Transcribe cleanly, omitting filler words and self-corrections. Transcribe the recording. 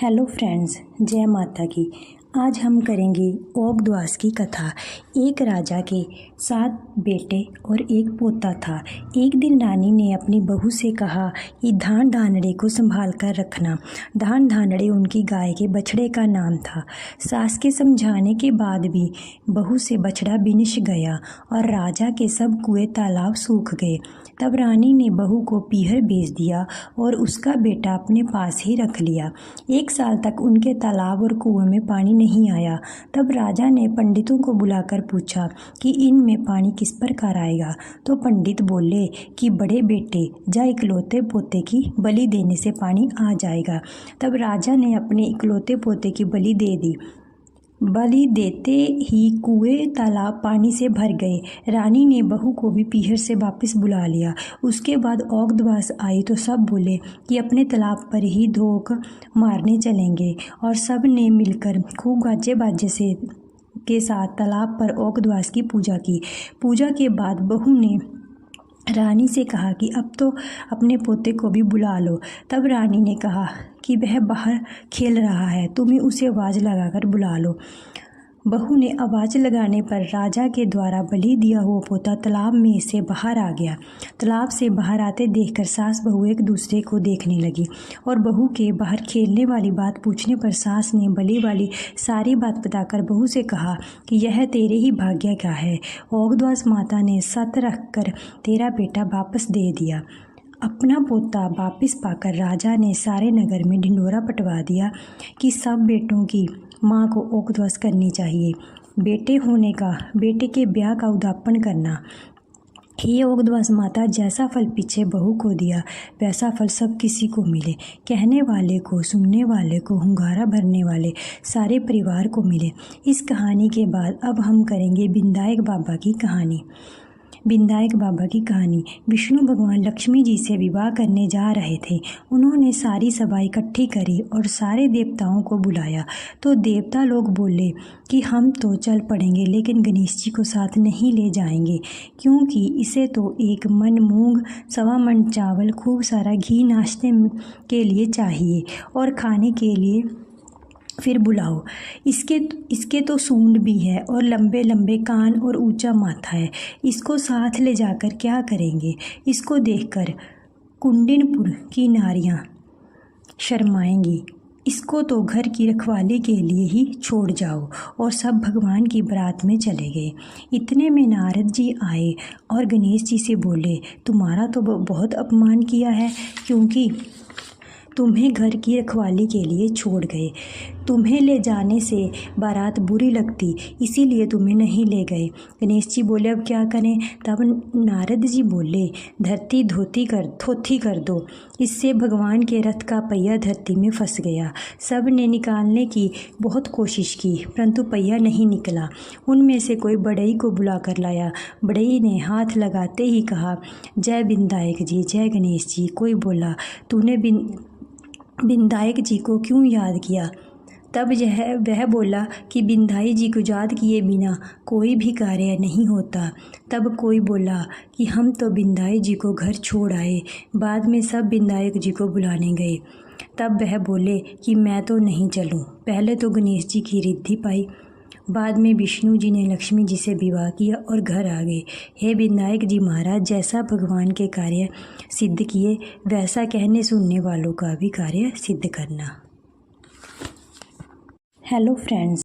Hello friends, जय माता की। आज हम करेंगे ओगद्वास की कथा। एक राजा के 7 बेटे और एक पोता था। एक दिन रानी ने अपनी बहू से कहा कि धान धानड़े को संभाल कर रखना। धान धानड़े उनकी गाय के बछड़े का नाम था। सास के समझाने के बाद भी बहू से बछड़ा बिनिश गया और राजा के सब कुएं तालाब सूख गए। तब रानी ने बहू को पीहर भेज दिया और उसका बेटा अपने पास ही रख लिया। 1 साल तक उनके तालाब और कुएं में पानी नहीं आया। तब राजा ने पंडितों को बुलाकर पूछा कि इनमें पानी किस प्रकार आएगा। तो पंडित बोले कि बड़े बेटे जा इकलौते पोते की बलि देने से पानी आ जाएगा। तब राजा ने अपने इकलौते पोते की बलि दे दी। बलि देते ही कुएं तालाब पानी से भर गए। रानी ने बहू को भी पीहर से वापस बुला लिया। उसके बाद ओगद्वास आई तो सब बोले कि अपने तालाब पर ही धोख मारने चलेंगे और सब ने मिलकर खूब गाजे बाजे से के साथ तालाब पर ओगद्वास की पूजा की। पूजा के बाद बहू ने रानी से कहा कि अब तो अपने पोते को भी बुला लो। तब रानी ने कहा कि वह बाहर खेल रहा है, तुम्हें उसे आवाज़ लगाकर बुला लो। बहू ने आवाज़ लगाने पर राजा के द्वारा बलि दिया हुआ पोता तालाब में से बाहर आ गया। तालाब से बाहर आते देखकर सास बहू एक दूसरे को देखने लगी और बहू के बाहर खेलने वाली बात पूछने पर सास ने बलि वाली सारी बात बताकर बहू से कहा कि यह तेरे ही भाग्य का है। ओगद्वास माता ने सत रखकर तेरा बेटा वापस दे दिया। अपना पोता वापस पाकर राजा ने सारे नगर में ढिंढोरा पटवा दिया कि सब बेटों की माँ को ओगद्वास करनी चाहिए। बेटे होने का, बेटे के ब्याह का उद्यापन करना। हे ओगद्वास माता, जैसा फल पीछे बहू को दिया वैसा फल सब किसी को मिले। कहने वाले को, सुनने वाले को, हुंगारा भरने वाले सारे परिवार को मिले। इस कहानी के बाद अब हम करेंगे बिंदायक बाबा की कहानी। बिंदायक बाबा की कहानी। विष्णु भगवान लक्ष्मी जी से विवाह करने जा रहे थे। उन्होंने सारी सभा इकट्ठी करी और सारे देवताओं को बुलाया। तो देवता लोग बोले कि हम तो चल पड़ेंगे लेकिन गणेश जी को साथ नहीं ले जाएंगे, क्योंकि इसे तो 1 मन मूंग, 1.25 मन चावल, खूब सारा घी नाश्ते के लिए चाहिए और खाने के लिए फिर बुलाओ। इसके तो सूंड भी है और लंबे लंबे कान और ऊंचा माथा है। इसको साथ ले जाकर क्या करेंगे। इसको देखकर कुंडिनपुर की नारियां शर्माएंगी। इसको तो घर की रखवाली के लिए ही छोड़ जाओ। और सब भगवान की बारात में चले गए। इतने में नारद जी आए और गणेश जी से बोले, तुम्हारा तो बहुत अपमान किया है, क्योंकि तुम्हें घर की रखवाली के लिए छोड़ गए। तुम्हें ले जाने से बारात बुरी लगती, इसीलिए तुम्हें नहीं ले गए। गणेश जी बोले, अब क्या करें। तब नारद जी बोले, धरती थोथी कर दो। इससे भगवान के रथ का पहिया धरती में फंस गया। सब ने निकालने की बहुत कोशिश की, परंतु पहिया नहीं निकला। उनमें से कोई बढ़ई को बुला कर लाया। बढ़ई ने हाथ लगाते ही कहा, जय बिंदायक जी, जय गणेश जी। कोई बोला, तूने बिंदायक जी को क्यों याद किया। तब वह बोला कि बिंदाई जी को याद किए बिना कोई भी कार्य नहीं होता। तब कोई बोला कि हम तो बिंदाई जी को घर छोड़ आए। बाद में सब बिंदायक जी को बुलाने गए। तब वह बोले कि मैं तो नहीं चलूं। पहले तो गणेश जी की रिद्धि पाई, बाद में विष्णु जी ने लक्ष्मी जी से विवाह किया और घर आ गए। हे बिंदायक जी महाराज, जैसा भगवान के कार्य सिद्ध किए वैसा कहने सुनने वालों का भी कार्य सिद्ध करना। Hello friends.